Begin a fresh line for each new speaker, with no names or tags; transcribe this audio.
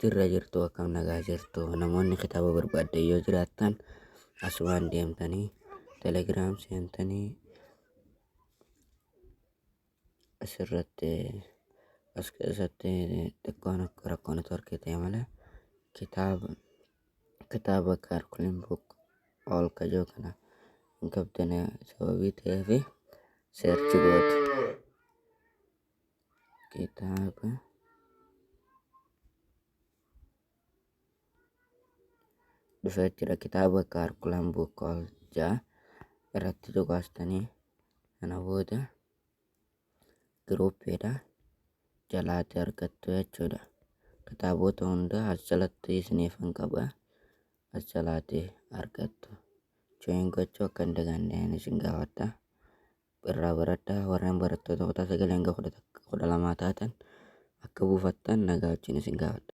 Jirra jirtu akkam nagaa jirtu namoonni kitaaba barbaaddan yoo jiraattan asumaan deemtanii telegiraam seentanii asirratti as keessatti xiqqoon akka rakkoon networkii ta'e malee kitaaba kaarkuliin buuk ol kajoo kana hin qabdane sababii ta'eef seerchi goote kitaaba dhufee jira. Kitaaba kaarkulaan buuk ol jaa irratti tuqaastanii kana booda giruuppiidha jalaatti argattu jechuudha. Kitaabota hunda as jalatti isiniif hin qaba as jalaatti argattu. Join gochuu akka hin daganneen isin gaafadha. Irraa baradhaa warreen barattoota kutaa 9 hanga 12 taatan akka buufattan nagaa wajjin isin gaafadha.